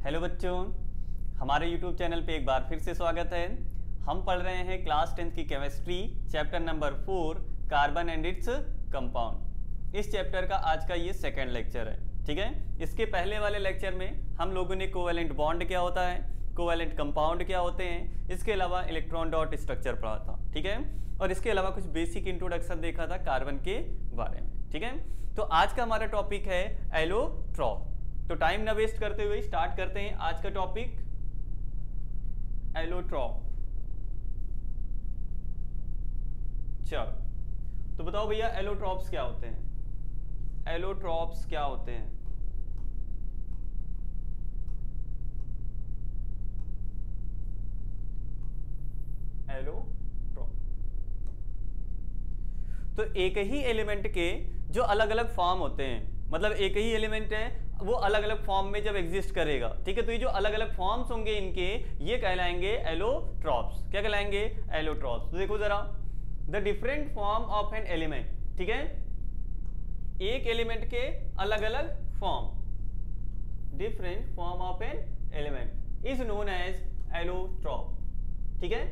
Hello बच्चों, हमारे YouTube channel पे एक बार फिर से स्वागत है। हम पढ़ रहे हैं क्लास 10th की chemistry chapter number 4 carbon and its compound. इस चैप्टर का आज का ये सेकंड लेक्चर है। ठीक है, इसके पहले वाले लेक्चर में हम लोगों ने कोवैलेंट बॉन्ड क्या होता है, कोवैलेंट कंपाउंड क्या होते हैं, इसके अलावा इलेक्ट्रॉन डॉट स्ट्रक्चर पढ़ा था। ठीक है, और इसके अलावा कुछ बेसिक इंट्रोडक्शन देखा था कार्बन के बारे में। ठीक है, तो आज का हमारा टॉपिक है एलोट्रॉप। तो टाइम ना वेस्ट करते हुए स्टार्ट करते हैं आज का टॉपिक एलोट्रॉप। चलो तो बताओ भैया एलोट्रॉप्स क्या होते हैं, एलोट्रॉप्स क्या होते हैं। एलोट्रॉप तो एक ही एलिमेंट के जो अलग अलग फॉर्म होते हैं, मतलब एक ही एलिमेंट है वो अलग अलग फॉर्म में जब एग्जिस्ट करेगा। ठीक है, तो ये जो अलग अलग फॉर्म्स होंगे इनके ये कहलाएंगे एलोट्रॉप्स। क्या कहलाएंगे? एलोट्रॉप्स। तो देखो जरा, the different form of an element. ठीक है, एक एलिमेंट के अलग अलग फॉर्म, different form of an element is known as allotrope. ठीक है,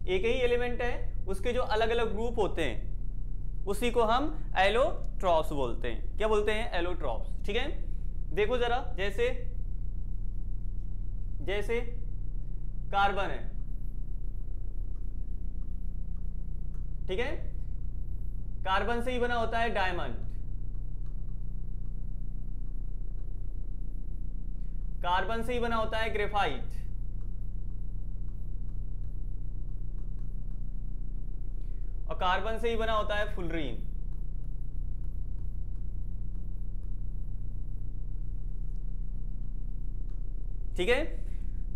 एक ही एलिमेंट है उसके जो अलग अलग ग्रुप होते हैं उसी को हम एलोट्रॉप्स बोलते हैं। क्या बोलते हैं? एलोट्रॉप्स। ठीक है, देखो जरा, जैसे जैसे कार्बन है। ठीक है, कार्बन से ही बना होता है डायमंड, कार्बन से ही बना होता है ग्रेफाइट, और कार्बन से ही बना होता है फुलरीन। ठीक है,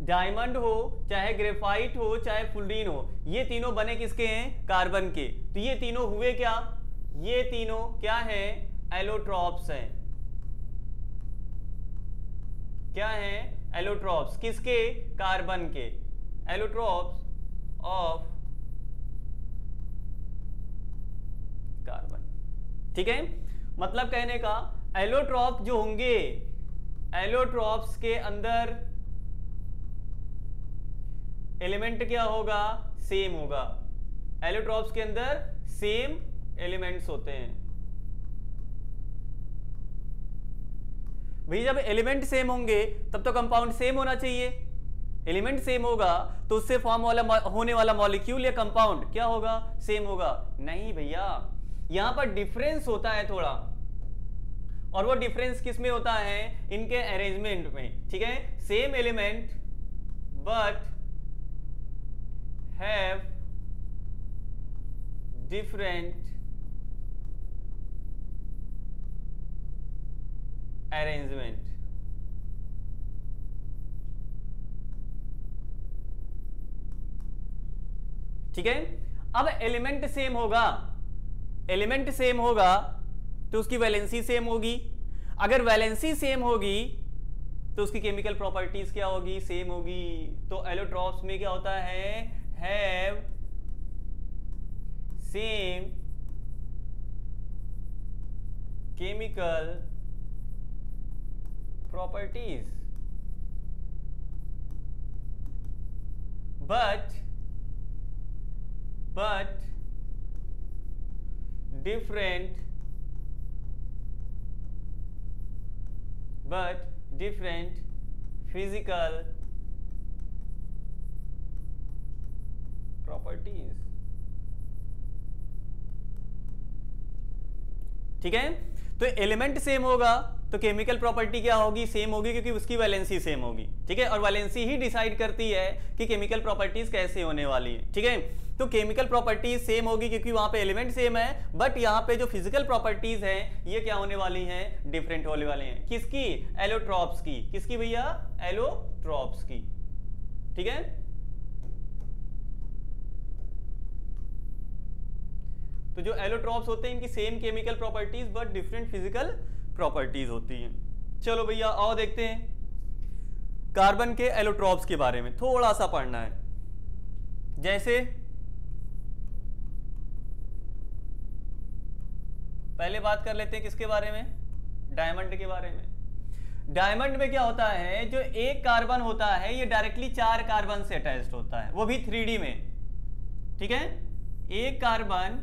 डायमंड हो चाहे ग्रेफाइट हो चाहे फुलरीन हो, ये तीनों बने किसके हैं? कार्बन के। तो ये तीनों हुए क्या? ये तीनों क्या हैं? एलोट्रॉप्स हैं। क्या हैं? एलोट्रॉप्स। किसके? कार्बन के। Allotropes of carbon. ठीक है, मतलब कहने का एलोट्रॉप जो होंगे, एलोट्रॉप्स के अंदर एलिमेंट क्या होगा? सेम होगा। एलोट्रॉप्स के अंदर सेम एलिमेंट्स होते हैं। भाई जब एलिमेंट सेम होंगे तब तो कंपाउंड सेम होना चाहिए। एलिमेंट सेम होगा तो उससे फॉर्म वाला होने वाला मॉलिक्यूल या कंपाउंड क्या होगा? सेम होगा। नहीं भैया, यहां पर डिफरेंस होता है थोड़ा, और वो डिफरेंस किस में होता है? इनके अरेंजमेंट में। ठीक है, same element but have different arrangement. ठीक है, अब एलिमेंट सेम होगा, एलिमेंट सेम होगा तो उसकी वैलेंसी सेम होगी। अगर वैलेंसी सेम होगी तो उसकी केमिकल प्रॉपर्टीज क्या होगी? सेम होगी। तो एलोट्रॉप्स में क्या होता है? Have same chemical properties but different physical properties। ठीक है, तो एलिमेंट सेम होगा तो केमिकल प्रॉपर्टी क्या होगी? सेम होगी, क्योंकि उसकी वैलेंसी सेम होगी। ठीक है, और वैलेंसी ही डिसाइड करती है कि केमिकल प्रॉपर्टीज कैसे होने वाली है। ठीक है, तो केमिकल प्रॉपर्टीज सेम होगी क्योंकि वहां पे एलिमेंट सेम है, बट यहाँ पे जो फिजिकल प्रॉपर्टीज हैं ये क्या होने वाली हैं? डिफरेंट होने वाली हैं। किसकी? एलोट्रॉप्स की। किसकी भैया? एलोट्रॉप्स की। ठीक है, तो जो एलोट्रॉप्स होते हैं इनकी same chemical properties but different physical properties होती हैं। चलो भैया और देखते हैं कार्बन के एलोट्रॉप्स के बारे में थोड़ा सा पढ़ना है। जैसे पहले बात कर लेते हैं किसके बारे में? डायमंड के बारे में। डायमंड में क्या होता है, जो एक कार्बन होता है ये डायरेक्टली 4 कार्बन से अटैच्ड होता है, वो भी 3D में। ठीक है, एक कार्बन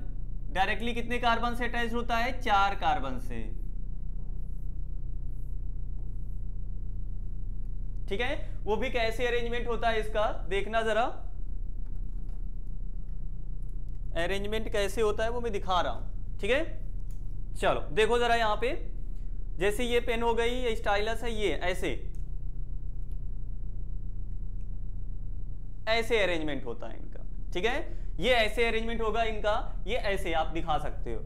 डायरेक्टली कितने कार्बन से अटैच्ड होता है, 4 कार्बन से। ठीक है, वो भी कैसे अरेंजमेंट होता है इसका देखना जरा, अरेंजमेंट कैसे होता है वो मैं दिखा रहा हूं। ठीक है, चलो देखो जरा यहां पे, जैसे ये पेन हो गई, ये स्टाइलस है, ये ऐसे अरेंजमेंट होता है इनका। ठीक है, ये ऐसे अरेंजमेंट होगा इनका, ये ऐसे आप दिखा सकते हो।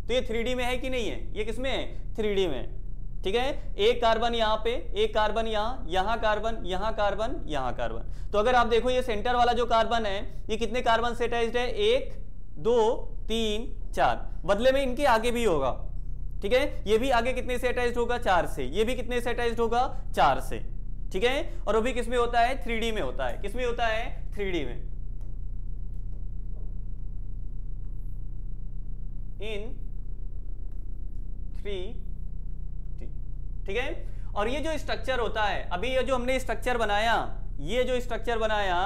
तो ये 3D में है कि नहीं है, ये किसमें है, 3D में। ठीक है, एक कार्बन यहां पे, एक कार्बन यहां कार्बन, यहां कार्बन, यहां कार्बन। तो अगर आप देखो ये सेंटर वाला जो कार्बन है ये कितने कार्बन से अटैच्ड है, 1 2 3 4, बदले में इनके आगे भी होगा। ठीक है, ये भी आगे कितने से अटैच्ड होगा, 4 से, ये भी कितने से अटैच्ड होगा, 4 से। ठीक है, और वो भी किसमें होता है, 3D में होता है। किसमें होता है, 3D में, इन 3D। ठीक है, और ये जो स्ट्रक्चर होता है, अभी ये जो हमने स्ट्रक्चर बनाया, ये जो स्ट्रक्चर बनाया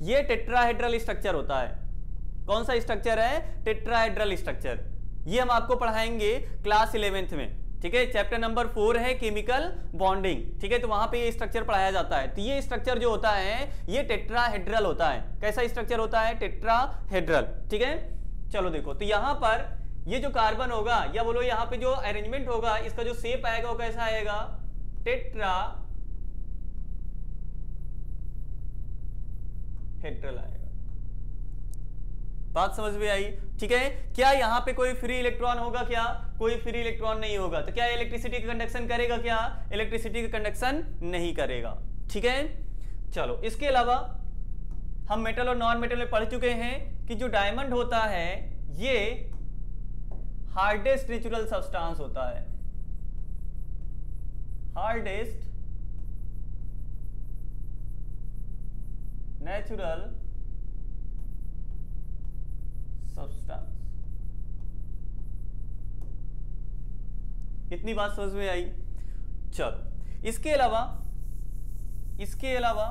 ये टेट्राहेड्रल स्ट्रक्चर होता है। कौन सा स्ट्रक्चर है, टेट्राहेड्रल स्ट्रक्चर। ये हम आपको पढ़ाएंगे क्लास 11th में। ठीक है, चैप्टर नंबर 4 है केमिकल बॉन्डिंग। ठीक है, तो वहां पे ये स्ट्रक्चर पढ़ाया जाता है। तो ये स्ट्रक्चर जो होता है ये टेट्राहेड्रल होता है। कैसा स्ट्रक्चर होता है, टेट्राहेड्रल। ठीक है, चलो देखो, तो यहां पर ये जो कार्बन होगा, या बोलो यहाँ पे जो अरेंजमेंट होगा, इसका जो शेप आएगा वो कैसा आएगा, टेट्राहेड्रल आएगा। बात समझ में आई। ठीक है, क्या यहाँ पे कोई फ्री इलेक्ट्रॉन होगा, क्या कोई फ्री इलेक्ट्रॉन नहीं होगा। तो क्या इलेक्ट्रिसिटी का कंडक्शन करेगा, क्या इलेक्ट्रिसिटी का कंडक्शन नहीं करेगा। ठीक है, चलो इसके अलावा हम मेटल और नॉन मेटल में पढ़ चुके हैं कि जो डायमंड होता है ये हार्डेस्ट नेचुरल सब्सटेंस होता है, हार्डेस्ट नेचुरल सब्सटेंस। इतनी बात समझ में आई। चलो इसके अलावा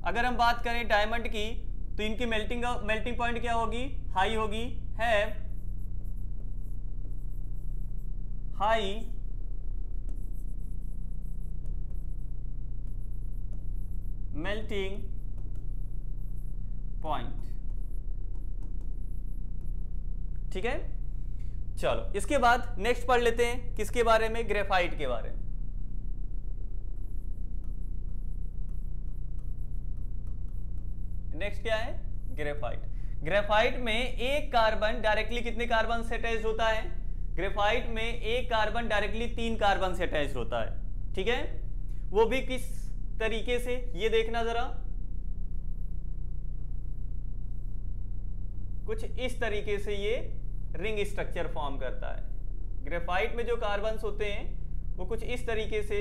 अगर हम बात करें डायमंड की, तो इनकी मेल्टिंग पॉइंट क्या होगी, हाई होगी, है हाई मेल्टिंग पॉइंट। ठीक है, चलो इसके बाद नेक्स्ट पढ़ लेते हैं किसके बारे में, ग्रेफाइट के बारे में। नेक्स्ट क्या है, ग्रेफाइट। ग्रेफाइट में एक कार्बन डायरेक्टली कितने कार्बन से अटैच होता है, ग्रेफाइट में एक कार्बन डायरेक्टली 3 कार्बन से अटैच होता है। ठीक है, वो भी किस तरीके से, ये देखना जरा, कुछ इस तरीके से ये रिंग स्ट्रक्चर फॉर्म करता है। ग्रेफाइट में जो कार्बन्स होते हैं वो कुछ इस तरीके से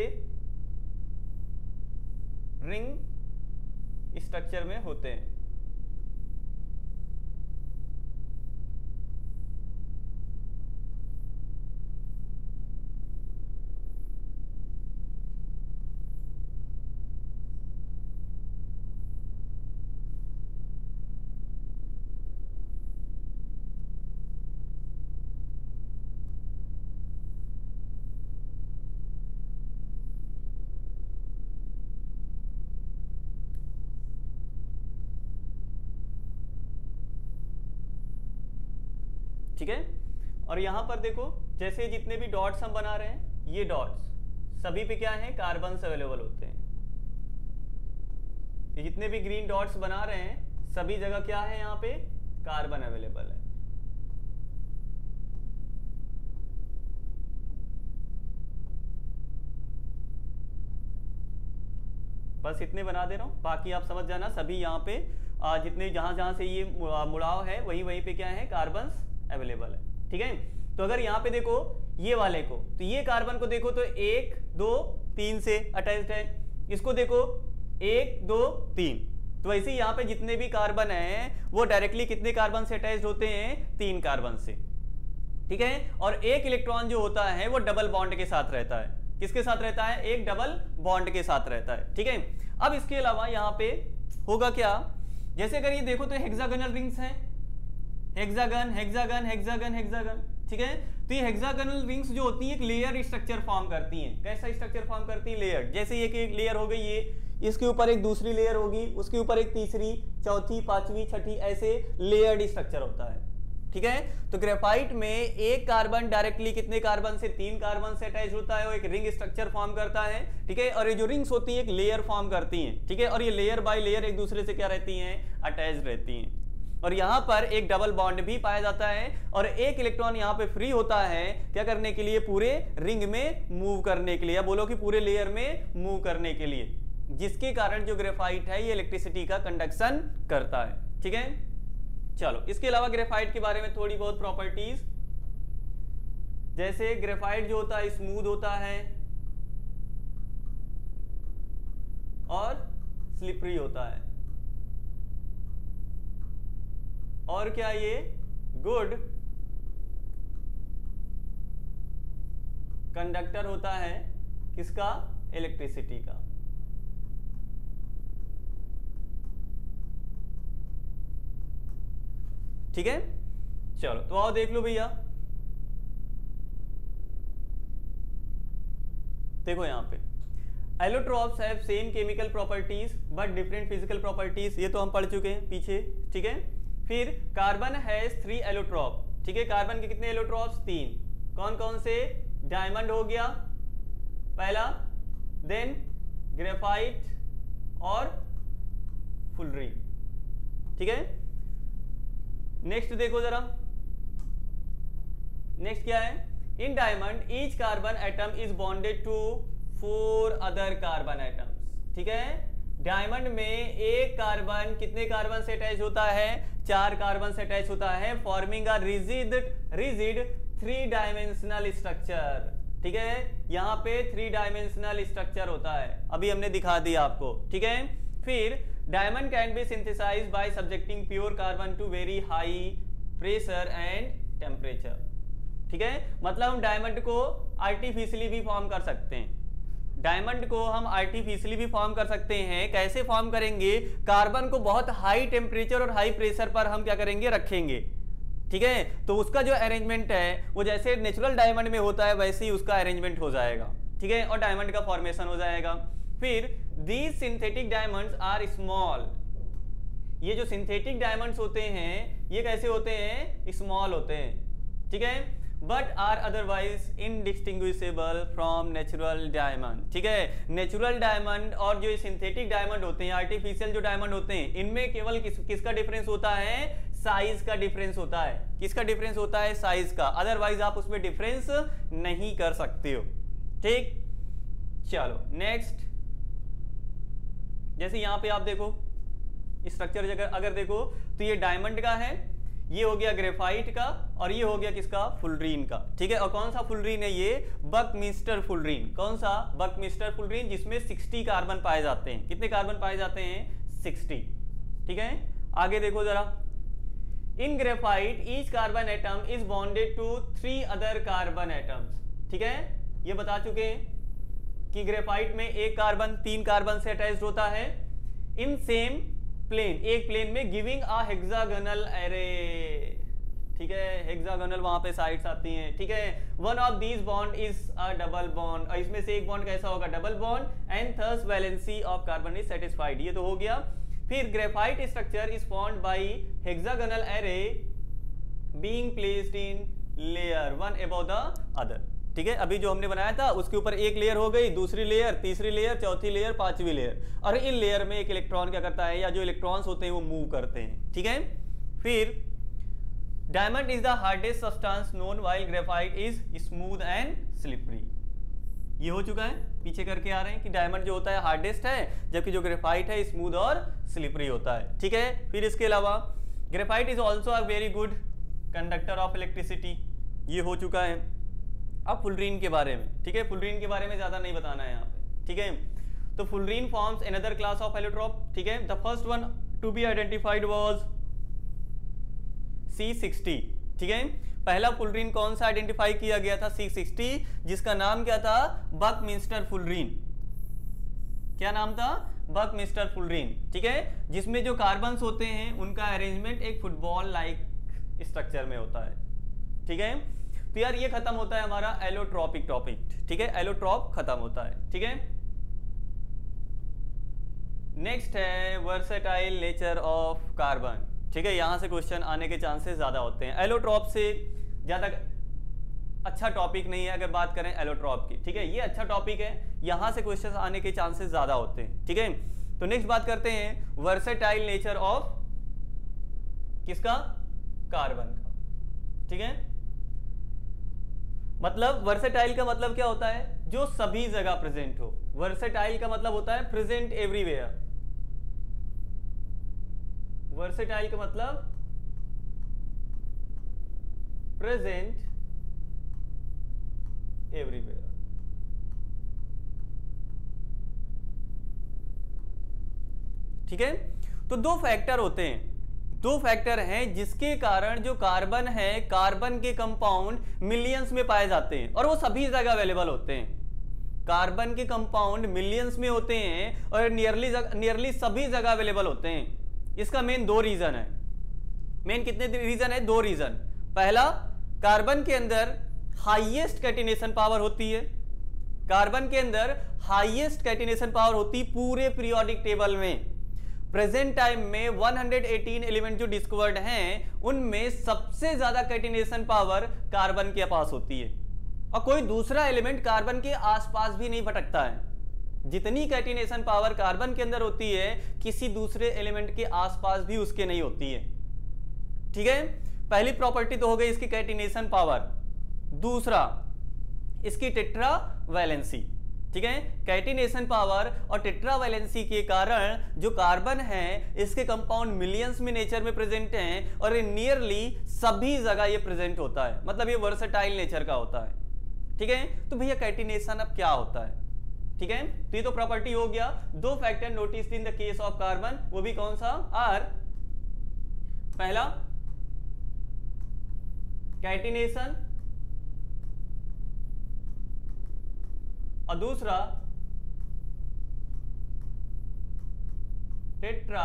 रिंग स्ट्रक्चर में होते हैं। ठीक है, और यहां पर देखो जैसे जितने भी डॉट्स हम बना रहे हैं, ये डॉट्स सभी पे क्या है, कार्बन्स अवेलेबल होते हैं। ये जितने भी ग्रीन डॉट्स बना रहे हैं सभी जगह क्या है, यहाँ पे कार्बन अवेलेबल है। बस इतने बना दे रहा हूं, बाकी आप समझ जाना। सभी यहाँ पे जितने जहां से ये मुड़ाव है वहीं पे क्या है, कार्बन्स अवेलेबल है। ठीक है, तो अगर यहाँ पे देखो ये वाले को, तो ये कार्बन को देखो तो 1 2 3 से अटैच्ड है। इसको देखो 1 2 3। तो वैसे यहाँ पे जितने भी कार्बन हैं वो डायरेक्टली कितने कार्बन से अटैच्ड होते हैं, 3 कार्बन से। ठीक है, और एक इलेक्ट्रॉन जो होता है वो डबल बॉन्ड के साथ रहता है। किसके साथ रहता है? एक डबल बॉन्ड के साथ रहता है। ठीक है, अब इसके अलावा यहां पे होगा क्या, जैसे अगर ये देखो तो हेक्सागोनल रिंग्स हैं, हेक्सागन हेक्सागन हेक्सागन हेक्सागन। ठीक है, तो ये हेक्सागोनल रिंग्स जो होती हैं एक लेयर स्ट्रक्चर फॉर्म करती हैं। कैसा स्ट्रक्चर फॉर्म करती है? लेयर। जैसे ये कि एक लेयर हो गई, ये इसके ऊपर एक दूसरी लेयर होगी, उसके ऊपर एक तीसरी, चौथी, पांचवी, छठी, ऐसे लेयर्ड स्ट्रक्चर होता है। ठीक है, तो ग्रेफाइट में एक कार्बन डायरेक्टली कितने कार्बन से? 3 कार्बन से अटैच होता है, वो एक रिंग स्ट्रक्चर फॉर्म करता है। ठीक है, और ये जो रिंग्स होती है एक लेयर फॉर्म करती हैं। ठीक है, और ये लेयर बाय लेयर एक दूसरे से क्या रहती हैं? अटैच रहती हैं। और यहां पर एक डबल बॉन्ड भी पाया जाता है, और एक इलेक्ट्रॉन यहां पे फ्री होता है क्या करने के लिए? पूरे रिंग में मूव करने के लिए, या बोलो कि पूरे लेयर में मूव करने के लिए, जिसके कारण जो ग्रेफाइट है ये इलेक्ट्रिसिटी का कंडक्शन करता है। ठीक है, चलो इसके अलावा ग्रेफाइट के बारे में थोड़ी बहुत प्रॉपर्टीज, जैसे ग्रेफाइट जो होता है स्मूथ होता है और स्लिपरी होता है, और क्या ये गुड कंडक्टर होता है, किसका? इलेक्ट्रिसिटी का। ठीक है, चलो तो आओ देख लो भैया। देखो यहां पे allotropes have same chemical properties but different physical properties, ये तो हम पढ़ चुके हैं पीछे। ठीक है, फिर कार्बन हैज 3 एलोट्रॉप। ठीक है, कार्बन के कितने एलोट्रॉप्स? 3। कौन कौन से? डायमंड हो गया पहला, देन ग्रेफाइट और फुलरीन। ठीक है, नेक्स्ट देखो जरा, नेक्स्ट क्या है? In diamond each carbon atom is bonded to 4 other carbon atoms. ठीक है, डायमंड में एक कार्बन कितने कार्बन से अटैच होता है? 4 कार्बन से अटैच होता है, forming a rigid 3 dimensional structure. ठीक है, यहां पे 3 डायमेंशनल स्ट्रक्चर होता है, अभी हमने दिखा दिया आपको। ठीक है, फिर diamond can be synthesized by subjecting pure carbon to very high pressure and temperature. ठीक है, मतलब हम डायमंड को आर्टिफिशियली भी फॉर्म कर सकते हैं। डायमंड को हम आर्टिफिशियली भी फॉर्म कर सकते हैं। कैसे फॉर्म करेंगे? कार्बन को बहुत हाई टेम्परेचर और हाई प्रेशर पर हम क्या करेंगे? रखेंगे। ठीक है, तो उसका जो अरेंजमेंट है वो जैसे नेचुरल डायमंड में होता है वैसे ही उसका अरेंजमेंट हो जाएगा। ठीक है, और डायमंड का फॉर्मेशन हो जाएगा। फिर these synthetic diamonds are small. ये जो सिंथेटिक डायमंड्स होते हैं ये कैसे होते हैं? स्मॉल होते हैं। ठीक है, but are otherwise indistinguishable from natural diamond. ठीक है, नेचुरल डायमंड और जो सिंथेटिक डायमंड होते हैं, आर्टिफिशियल जो डायमंड होते हैं, इनमें केवल किसका डिफरेंस होता है? साइज का डिफरेंस होता है। किसका डिफरेंस होता है? साइज का। अदरवाइज आप उसमें डिफरेंस नहीं कर सकते हो। ठीक, चलो नेक्स्ट, जैसे यहां पे आप देखो स्ट्रक्चर अगर देखो तो ये डायमंड का है, ये हो गया ग्रेफाइट का, और ये हो गया किसका? फुलरीन का। ठीक है, और कौन सा फुलरीन है? ये बकमिस्टर फुलरीन। कौन सा? बकमिस्टर फुलरीन, जिसमें 60 कार्बन पाए जाते हैं। कितने कार्बन पाए जाते हैं? 60। ठीक है, आगे देखो जरा। In graphite each carbon atom is bonded to 3 other carbon atoms. ठीक है, ये बता चुके हैं कि ग्रेफाइट में एक कार्बन 3 कार्बन से अटैच्ड होता है इन सेम प्लेन, एक प्लेन में, गिविंग अ हेक्सागोनल एरे। ठीक है, हेक्सागोनल वहां पे साइड्स आती हैं। ठीक है, one of these bond is a double bond, और इसमें से एक बॉन्ड कैसा होगा? Double bond, and thus valency of carbon is satisfied. ये तो हो गया। फिर graphite structure is formed by hexagonal array being placed in layer one above the other. ठीक है, अभी जो हमने बनाया था उसके ऊपर एक लेयर हो गई, दूसरी लेयर, तीसरी लेयर, चौथी लेयर, पांचवी लेयर, और इन लेयर में एक इलेक्ट्रॉन क्या करता है, या जो इलेक्ट्रॉन्स होते हैं वो मूव करते हैं। ठीक है, फिर diamond is the hardest substance known while graphite is smooth and slippery. ये हो चुका है, पीछे करके आ रहे हैं कि डायमंड जो होता है हार्डेस्ट है, जबकि जो ग्रेफाइट है स्मूथ और स्लिपरी होता है। ठीक है, फिर इसके अलावा graphite is also a very good conductor of electricity. ये हो चुका है। अब फुलरीन के बारे में, ठीक है, फुलरीन के बारे में ज्यादा नहीं बताना है यहाँ पे। ठीक है, तो fullerene forms another class of allotrope. ठीक है, the first one to be identified was C60। ठीक है, पहला फुलरीन कौन सा आइडेंटिफाई किया गया था 660, जिसका नाम क्या था, बकमिंस्टर फुलरीन। क्या नाम था, बकमिंस्टर फुलरीन। ठीक है, जिसमें जो कार्बन्स होते हैं उनका अरेंजमेंट एक फुटबॉल लाइक स्ट्रक्चर में होता है। ठीक है, तो यार ये खत्म होता है हमारा एलोट्रॉपिक टॉपिक। ठीक है, एलोट्रॉप खत्म होता है। ठीक है, नेक्स्ट है वर्सेटाइल नेचर ऑफ कार्बन। ठीक है, यहां से क्वेश्चन आने के चांसेस ज्यादा होते हैं। एलोट्रॉप से ज्यादा अच्छा टॉपिक नहीं है अगर बात करें एलोट्रॉप की। ठीक है, ये अच्छा टॉपिक है, यहां से क्वेश्चन आने के चांसेस ज्यादा होते हैं। ठीक है, तो नेक्स्ट बात करते हैं वर्सेटाइल नेचर ऑफ किसका, कार्बन का। ठीक है, मतलब वर्सेटाइल का मतलब क्या होता है, जो सभी जगह प्रेजेंट हो। वर्सेटाइल का मतलब होता है प्रेजेंट एवरीवेयर। वर्सेटाइल का मतलब प्रेजेंट एवरीवेयर। ठीक है, तो दो फैक्टर होते हैं, दो फैक्टर हैं जिसके कारण जो कार्बन है, कार्बन के कंपाउंड मिलियंस में पाए जाते हैं और वो सभी जगह अवेलेबल होते हैं। कार्बन के कंपाउंड मिलियंस में होते हैं और नियरली सभी जगह अवेलेबल होते हैं। इसका मेन दो रीजन है। मेन कितने रीजन है, दो रीजन। पहला, कार्बन के अंदर हाईएस्ट कैटिनेशन पावर होती है। कार्बन के अंदर हाईएस्ट कैटिनेशन पावर होती पूरे पीरियोडिक टेबल में। प्रेजेंट टाइम में 118 एलिमेंट जो डिस्कवर्ड हैं उनमें सबसे ज्यादा कैटिनेशन पावर कार्बन के पास होती है और कोई दूसरा एलिमेंट कार्बन के आसपास भी नहीं भटकता है। जितनी कैटिनेशन पावर कार्बन के अंदर होती है किसी दूसरे एलिमेंट के आसपास भी उसके नहीं होती है। ठीक है, पहली प्रॉपर्टी तो हो गई इसकी कैटिनेशन पावर। दूसरा, इसकी टेट्रा वैलेंसी। ठीक है, कैटिनेशन पावर और टेट्रा वैलेंसी के कारण जो कार्बन है इसके कंपाउंड मिलियंस में नेचर में प्रेजेंट हैं और नियरली सभी जगह ये प्रेजेंट होता है, मतलब ये वर्सेटाइल नेचर का होता है। ठीक है, तो भैया कैटिनेशन अब क्या होता है। ठीक है, तो ये तो प्रॉपर्टी हो गया। दो factor notice in the case of carbon, वो भी कौन सा, आर। पहला कैटिनेशन और दूसरा टेट्रा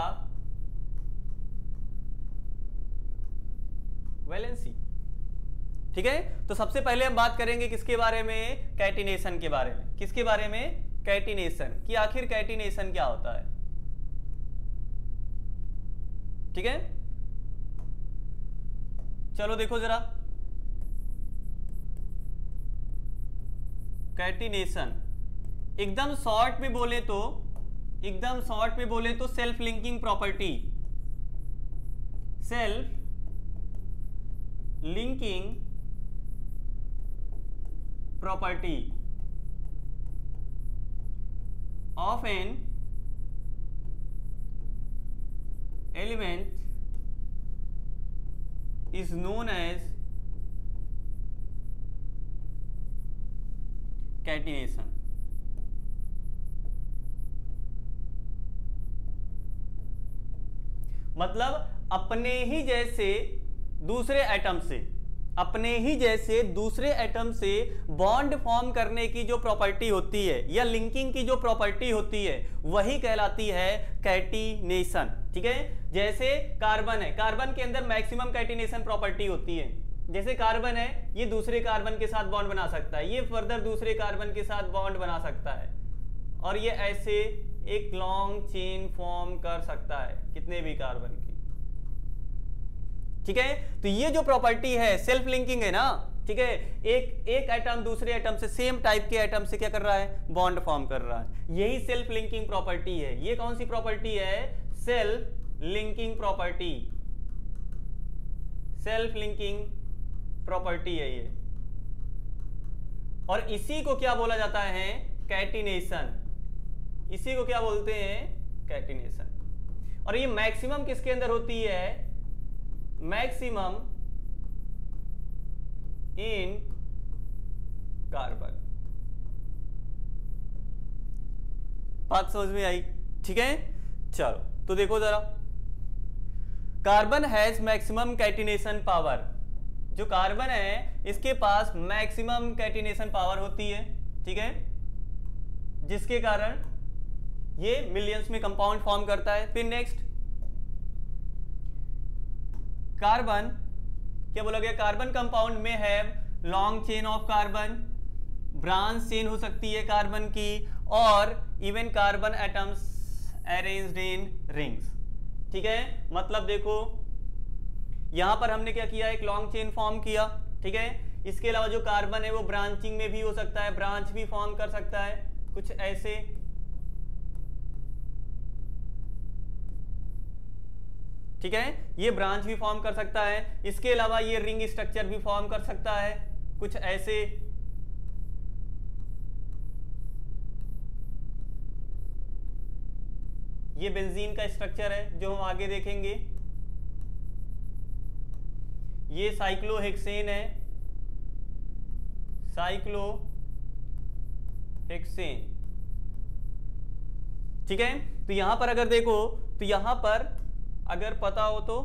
वैलेंसी। ठीक है, तो सबसे पहले हम बात करेंगे किसके बारे में, कैटिनेशन के बारे में। किसके बारे में, कैटिनेशन, कि आखिर कैटिनेशन क्या होता है। ठीक है, चलो देखो जरा, कैटिनेशन एकदम शॉर्ट में बोले तो, एकदम शॉर्ट में बोले तो self linking property, self linking property of an element is known as catenation। मतलब अपने ही जैसे दूसरे एटम से, अपने ही जैसे दूसरे एटम से बॉन्ड फॉर्म करने की जो प्रॉपर्टी होती है या लिंकिंग की जो प्रॉपर्टी होती है वही कहलाती है कैटिनेशन। ठीक है, जैसे कार्बन है, कार्बन के अंदर मैक्सिमम कैटिनेशन प्रॉपर्टी होती है। जैसे कार्बन है, ये दूसरे कार्बन के साथ बॉन्ड बना सकता है, ये फर्दर दूसरे कार्बन के साथ बॉन्ड बना सकता है और ये ऐसे एक लॉन्ग चेन फॉर्म कर सकता है कितने भी कार्बन की। ठीक है, तो ये जो प्रॉपर्टी है सेल्फ लिंकिंग है ना। ठीक है, एक एटम दूसरे एटम से, सेम टाइप के एटम से क्या कर रहा है, बॉन्ड फॉर्म कर रहा है। यही सेल्फ लिंकिंग प्रॉपर्टी है। ये कौन सी प्रॉपर्टी है, self linking property, self linking property है ये। और इसी को क्या बोला जाता है, कैटिनेशन। इसी को क्या बोलते हैं, कैटिनेशन। और ये मैक्सिमम किसके अंदर होती है, मैक्सिमम इन कार्बन। बात समझ में आई। ठीक है, चलो तो देखो जरा, carbon has maximum catenation power. जो कार्बन है इसके पास मैक्सिमम कैटिनेशन पावर होती है, ठीक है, जिसके कारण ये मिलियंस में कंपाउंड फॉर्म करता है। फिर नेक्स्ट कार्बन, क्या बोला गया, कार्बन कंपाउंड में have long chain of carbon, branch chain हो सकती है कार्बन की, और even carbon atoms arranged in rings, ठीक है। मतलब देखो यहां पर हमने क्या किया, एक लॉन्ग चेन फॉर्म किया, ठीक है। इसके अलावा जो कार्बन है वो ब्रांचिंग में भी हो सकता है, ब्रांच भी फॉर्म कर सकता है कुछ ऐसे, ठीक है, ये ब्रांच भी फॉर्म कर सकता है। इसके अलावा ये रिंग स्ट्रक्चर भी फॉर्म कर सकता है कुछ ऐसे, ये बेंजीन का स्ट्रक्चर है जो हम आगे देखेंगे। ये साइक्लोहेक्सेन है, साइक्लोहेक्सेन, ठीक है। तो यहां पर अगर देखो तो यहां पर अगर पता हो तो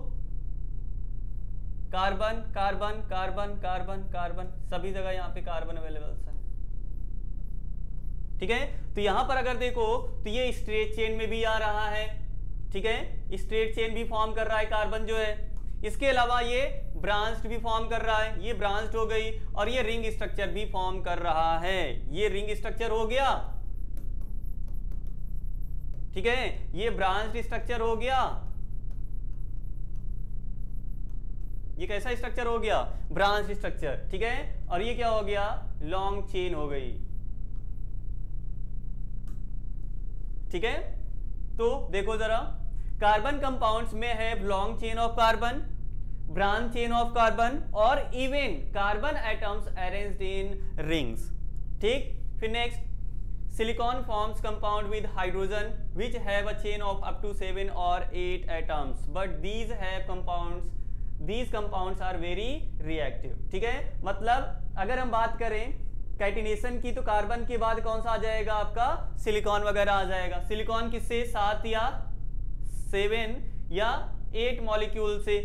carbon carbon carbon carbon carbon, सभी जगह यहां पे कार्बन अवेलेबल है, ठीक है। तो यहां पर अगर देखो तो ये स्ट्रेट चेन में भी आ रहा है, ठीक है, स्ट्रेट चेन भी फॉर्म कर रहा है कार्बन जो है। इसके अलावा ये ब्रांच्ड भी फॉर्म कर रहा है, ये ब्रांच्ड हो गई, और ये रिंग स्ट्रक्चर भी फॉर्म कर रहा है, ये रिंग स्ट्रक्चर हो गया, ठीक है, ये ब्रांच्ड स्ट्रक्चर हो गया, ये कैसा स्ट्रक्चर हो गया, ब्रांच स्ट्रक्चर, ठीक है। और ये क्या हो गया, लॉन्ग चेन हो गई, ठीक है। तो देखो जरा, कार्बन कंपाउंड्स में है long chain of carbon, branch chain of carbon, और even carbon atoms arranged in rings, ठीक। फिर next silicon forms compound with hydrogen which have a chain of up to 7 और 8 atoms, but these have compounds, these compounds are very reactive, ठीक है। मतलब अगर हम बात करें कैटिनेशन की तो कार्बन के बाद कौन सा आ जाएगा आपका, सिलिकॉन वगैरह आ जाएगा। सिलिकॉन किससे, 7 या 7 या 8 मॉलिक्यूल से।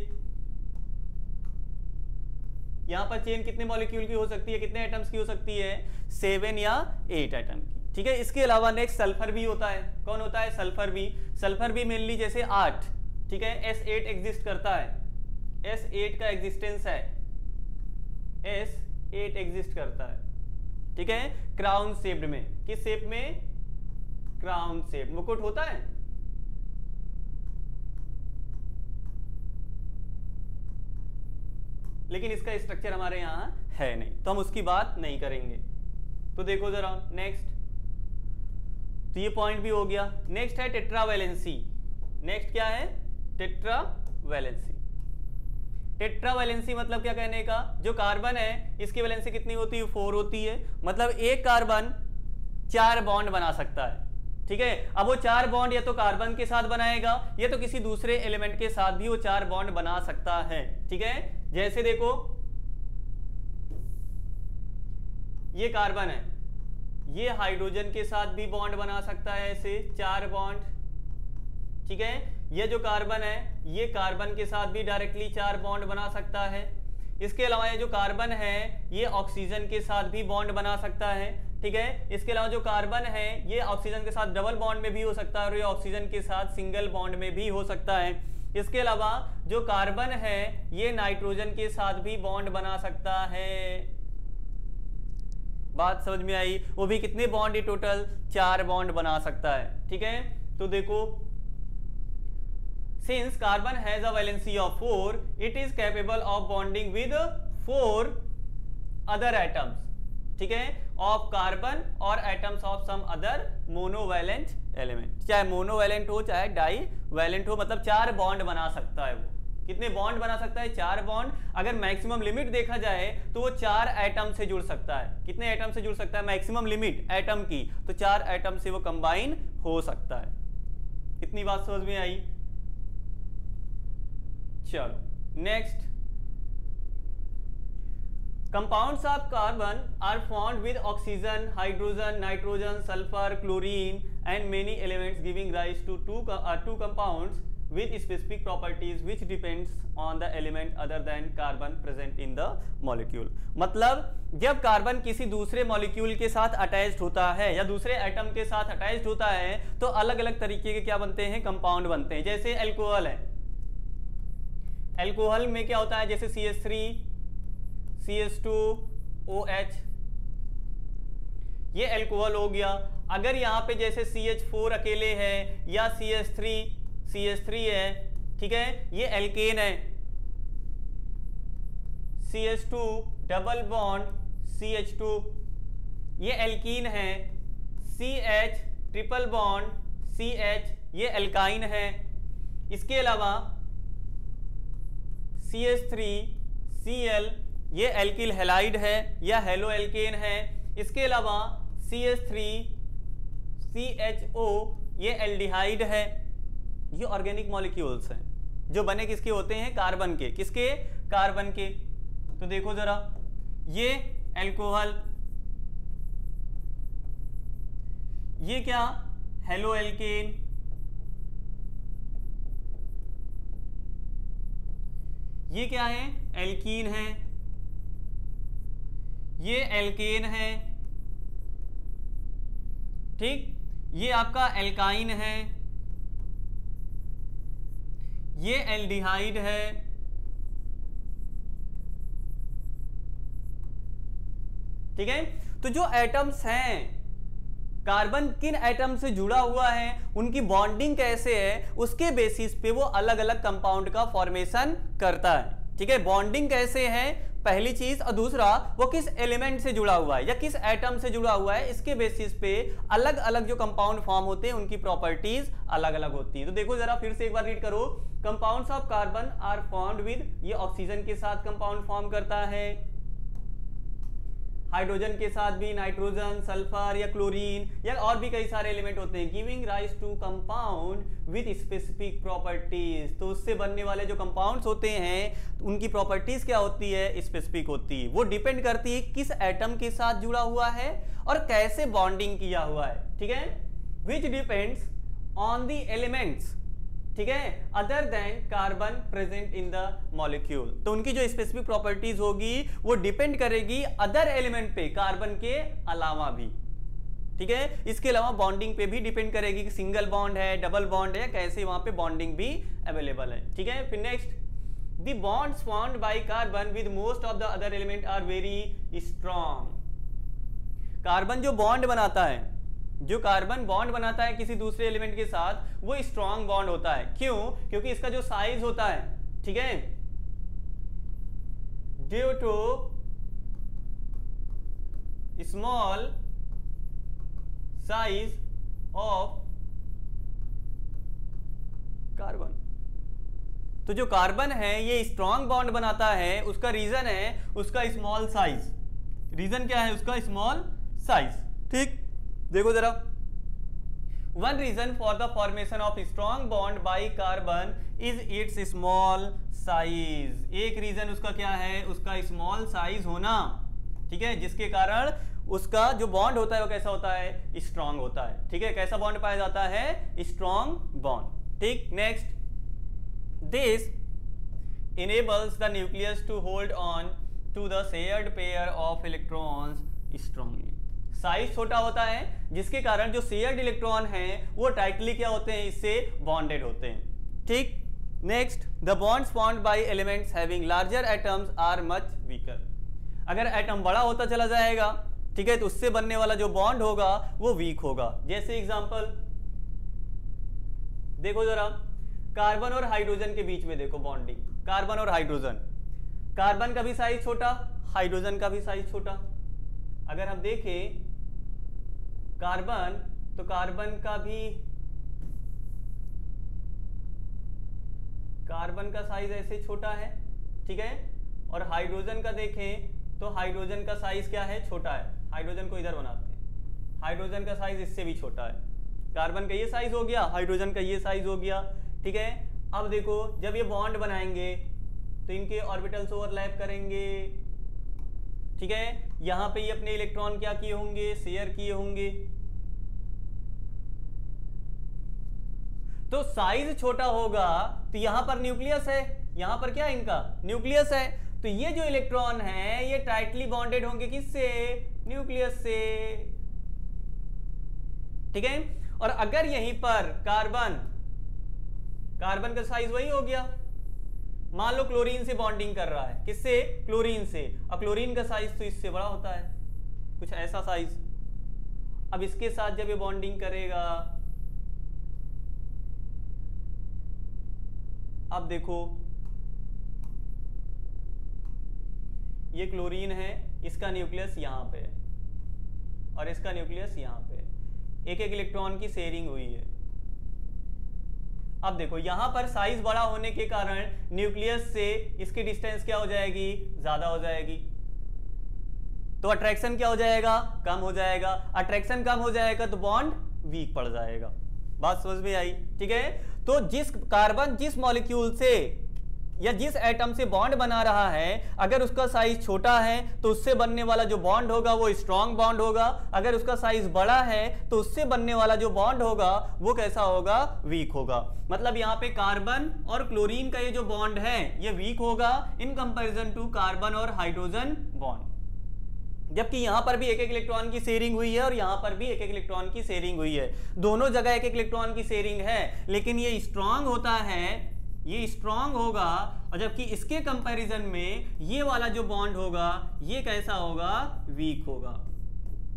यहां पर चेन कितने मॉलिक्यूल की हो सकती है, कितने एटम्स की हो सकती है, 7 या 8 एटम की, ठीक है। इसके अलावा नेक्स्ट सल्फर भी होता है, कौन होता है, सल्फर भी। सल्फर भी मेनली जैसे 8, ठीक है, S8 एग्जिस्ट करता है, S8 का एग्जिस्टेंस है, S8 एग्जिस्ट करता है, ठीक है, क्राउन शेप्ड में। किस शेप में, क्राउन शेप, मुकुट होता है, लेकिन इसका स्ट्रक्चर हमारे यहां है नहीं, तो हम उसकी बात नहीं करेंगे। तो देखो जरा नेक्स्ट, तो ये पॉइंट भी हो गया। नेक्स्ट है टेट्रावैलेंसी। नेक्स्ट क्या है, टेट्रावैलेंसी। टेट्रावैलेंसी मतलब क्या कहने का, जो कार्बन है इसकी वैलेंसी कितनी होती है, 4 होती है। मतलब एक कार्बन 4 बॉन्ड बना सकता है, ठीक है। अब वो 4 बॉन्ड या तो कार्बन के साथ बनाएगा या तो किसी दूसरे एलिमेंट के साथ भी वो 4 बॉन्ड बना सकता है, ठीक है। जैसे देखो ये कार्बन है, ये हाइड्रोजन के साथ भी बॉन्ड बना सकता है, ऐसे 4 बॉन्ड, ठीक है। ये जो कार्बन है ये कार्बन के साथ भी डायरेक्टली 4 बॉन्ड बना सकता है। इसके अलावा ये जो कार्बन है ये ऑक्सीजन के साथ भी बॉन्ड बना सकता है, ठीक है। इसके अलावा जो कार्बन है ये ऑक्सीजन के साथ डबल बॉन्ड में भी हो सकता है और ये ऑक्सीजन के साथ सिंगल बॉन्ड में भी हो सकता है। इसके अलावा जो कार्बन है ये नाइट्रोजन के साथ भी बॉन्ड बना सकता है। बात समझ में आई, वो भी कितने बॉन्ड, टोटल 4 बॉन्ड बना सकता है, ठीक है। तो देखो since carbon has a valency of 4 it is capable of bonding with 4 other atoms, ठीक है, of carbon और atoms of some other monovalent element, चाहे मोनोवैलेंट हो चाहे डाईवैलेंट हो, मतलब 4 बॉन्ड बना सकता है। वो कितने बॉन्ड बना सकता है, 4 बॉन्ड। अगर मैक्सिमम लिमिट देखा जाए तो वो 4 एटम से जुड़ सकता है। कितने एटम से जुड़ सकता है, मैक्सिमम लिमिट एटम की, तो 4 एटम से वो कंबाइन हो सकता है। कितनी बात समझ में आई, चलो next. Compounds of carbon are formed with oxygen, hydrogen, nitrogen, sulfur, chlorine and many elements giving rise to two compounds with specific properties which depends on the element other than carbon present in the molecule। मतलब जब carbon किसी दूसरे molecule के साथ attached होता है या दूसरे एटम के साथ अटैच्ड होता है तो अलग अलग तरीके के क्या बनते हैं, कंपाउंड बनते हैं। जैसे एल्कोहल है, एल्कोहल में क्या होता है, जैसे CH3 CH2OH, ये एल्कोहल हो गया। अगर यहाँ पे जैसे CH4 अकेले है या CH3 है, ठीक है, ये एल्केन है। CH2 डबल बॉन्ड CH2, ये एल्कीन है। CH ट्रिपल बॉन्ड CH, ये एल्काइन है। इसके अलावा CH3Cl, ये एल्किल हैलाइड है या हेलो एल्केन है। इसके अलावा CH3CHO, ये एल्डिहाइड है। ये ऑर्गेनिक मॉलिक्यूल्स हैं जो बने किसके होते हैं, कार्बन के। किसके, कार्बन के। तो देखो जरा, ये एल्कोहल, ये क्या, हेलो एल्केन, ये क्या है, एल्कीन है, ये एल्केन है, ठीक, ये आपका एल्काइन है, ये एल्डिहाइड है, ठीक है। तो जो एटम्स हैं, कार्बन किन एटम से जुड़ा हुआ है, उनकी बॉन्डिंग कैसे है, उसके बेसिस पे वो अलग अलग कंपाउंड का फॉर्मेशन करता है, ठीक है। बॉन्डिंग कैसे है, पहली चीज, और दूसरा वो किस एलिमेंट से जुड़ा हुआ है या किस एटम से जुड़ा हुआ है, इसके बेसिस पे अलग अलग जो कंपाउंड फॉर्म होते हैं उनकी प्रॉपर्टीज अलग अलग होती है। तो देखो जरा फिर से एक बार रीड करो। Compounds of carbon are formed with, ये ऑक्सीजन के साथ कंपाउंड फॉर्म करता है, हाइड्रोजन के साथ भी नाइट्रोजन, सल्फर या क्लोरीन या और भी कई सारे एलिमेंट होते हैं, giving rise to compound with specific properties. तो उससे बनने वाले जो कंपाउंड्स होते हैं उनकी प्रॉपर्टीज क्या होती है, स्पेसिफिक होती है। वो डिपेंड करती है किस एटम के साथ जुड़ा हुआ है और कैसे बॉन्डिंग किया हुआ है, ठीक है। Which depends on the elements, ठीक है, other than carbon present in the molecule. तो उनकी जो स्पेसिफिक प्रॉपर्टीज होगी वो डिपेंड करेगी अदर एलिमेंट पे, कार्बन के अलावा भी, ठीक है। इसके अलावा बॉन्डिंग पे भी डिपेंड करेगी कि सिंगल बॉन्ड है, डबल बॉन्ड है, कैसे वहां पे बॉन्डिंग भी अवेलेबल है, ठीक है। फिर next, the bonds formed by carbon with most of the other element are very strong. Carbon जो बॉन्ड बनाता है, जो कार्बन बॉन्ड बनाता है किसी दूसरे एलिमेंट के साथ, वो स्ट्रॉन्ग बॉन्ड होता है। क्यों? क्योंकि इसका जो साइज होता है, ठीक है, due to small size of carbon. तो जो कार्बन है ये स्ट्रॉन्ग बॉन्ड बनाता है, उसका रीजन है उसका स्मॉल साइज। रीजन क्या है? उसका स्मॉल साइज, ठीक। देखो जरा, one reason for the formation of strong bond by carbon is its small size. एक रीजन उसका क्या है? उसका स्मॉल साइज होना, ठीक है, जिसके कारण उसका जो बॉन्ड होता है वो कैसा होता है? स्ट्रॉन्ग होता है, ठीक है। कैसा बॉन्ड पाया जाता है? स्ट्रॉन्ग बॉन्ड, ठीक। Next, this enables the nucleus to hold on to the shared pair of electrons strongly। Size छोटा होता है जिसके कारण जो शेयर्ड इलेक्ट्रॉन हैं वो टाइटली क्या होते हैं? इससे बॉन्डेड होते हैं, ठीक। Next, the bonds formed by elements having larger atoms are much weaker. अगर एटम बड़ा होता चला जाएगा, ठीक है, तो उससे बनने वाला जो बॉन्ड होगा वो वीक होगा। जैसे एग्जांपल देखो जरा, कार्बन और हाइड्रोजन के बीच में देखो बॉन्डिंग, कार्बन और हाइड्रोजन, कार्बन का भी साइज छोटा, हाइड्रोजन का भी साइज छोटा। अगर हम देखें कार्बन, तो कार्बन का साइज ऐसे छोटा है, ठीक है, और हाइड्रोजन का देखें तो हाइड्रोजन का साइज क्या है? छोटा है। हाइड्रोजन को इधर बनाते हैं, हाइड्रोजन का साइज इससे भी छोटा है। कार्बन का ये साइज हो गया, हाइड्रोजन का ये साइज हो गया, ठीक है। अब देखो, जब ये बॉन्ड बनाएंगे तो इनके ऑर्बिटल्स ओवरलैप करेंगे, ठीक है। यहां पे ये अपने इलेक्ट्रॉन क्या किए होंगे? शेयर किए होंगे। तो साइज छोटा होगा तो यहां पर न्यूक्लियस है, यहां पर क्या है इनका न्यूक्लियस है, तो ये जो इलेक्ट्रॉन है ये टाइटली बॉन्डेड होंगे किससे, न्यूक्लियस से, ठीक है। और अगर यहीं पर कार्बन का साइज वही हो गया, मान लो क्लोरीन से बॉन्डिंग कर रहा है, किससे, क्लोरीन से, और क्लोरीन का साइज तो इससे बड़ा होता है, कुछ ऐसा साइज। अब इसके साथ जब ये बॉन्डिंग करेगा, अब देखो ये क्लोरीन है, इसका न्यूक्लियस यहां पे है और इसका न्यूक्लियस यहां पे है, एक एक इलेक्ट्रॉन की शेयरिंग हुई है। अब देखो यहां पर साइज बड़ा होने के कारण न्यूक्लियस से इसकी डिस्टेंस क्या हो जाएगी, ज्यादा हो जाएगी, तो अट्रैक्शन क्या हो जाएगा, कम हो जाएगा। अट्रैक्शन कम हो जाएगा तो बॉन्ड वीक पड़ जाएगा। बात समझ में आई, ठीक है। तो जिस कार्बन जिस मॉलिक्यूल से या जिस एटम से बॉन्ड बना रहा है, अगर उसका साइज छोटा है तो उससे बनने वाला जो बॉन्ड होगा वो स्ट्रॉन्ग बॉन्ड होगा, अगर उसका साइज बड़ा है तो उससे बनने वाला जो बॉन्ड होगा वो कैसा होगा, वीक होगा। मतलब यहाँ पे कार्बन और क्लोरीन का ये जो बॉन्ड है ये वीक होगा इन कंपैरिजन टू कार्बन और हाइड्रोजन बॉन्ड, जबकि यहां पर भी एक एक इलेक्ट्रॉन की शेयरिंग हुई है और यहां पर भी एक एक इलेक्ट्रॉन की शेयरिंग हुई है, दोनों जगह एक एक इलेक्ट्रॉन की शेयरिंग है, लेकिन ये स्ट्रॉन्ग होता है, ये स्ट्रॉन्ग होगा, और जबकि इसके कंपैरिजन में ये वाला जो बॉन्ड होगा ये कैसा होगा, वीक होगा।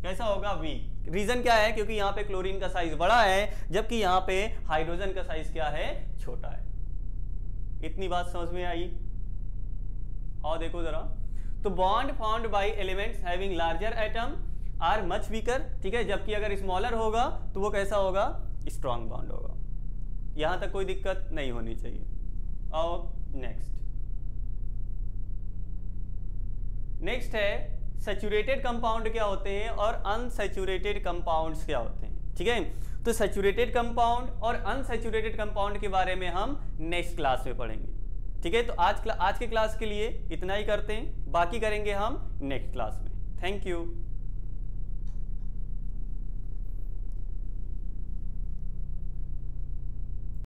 कैसा होगा, वीक। रीजन क्या है, क्योंकि यहाँ पे क्लोरीन का साइज बड़ा है जबकि यहाँ पे हाइड्रोजन का साइज क्या है, छोटा है। इतनी बात समझ में आई। और देखो जरा, तो bond found by elements having larger atom are much weaker, ठीक है, जबकि अगर स्मॉलर होगा तो वो कैसा होगा, स्ट्रॉन्ग बॉन्ड होगा। यहां तक कोई दिक्कत नहीं होनी चाहिए। और नेक्स्ट है सैचुरेटेड कंपाउंड क्या होते हैं और अनसैचुरेटेड कंपाउंड्स क्या होते हैं, ठीक है। तो सैचुरेटेड कंपाउंड और अनसैचुरेटेड कंपाउंड के बारे में हम नेक्स्ट क्लास में पढ़ेंगे, ठीक है। तो आज के क्लास के लिए इतना ही करते हैं, बाकी करेंगे हम नेक्स्ट क्लास में। Thank you.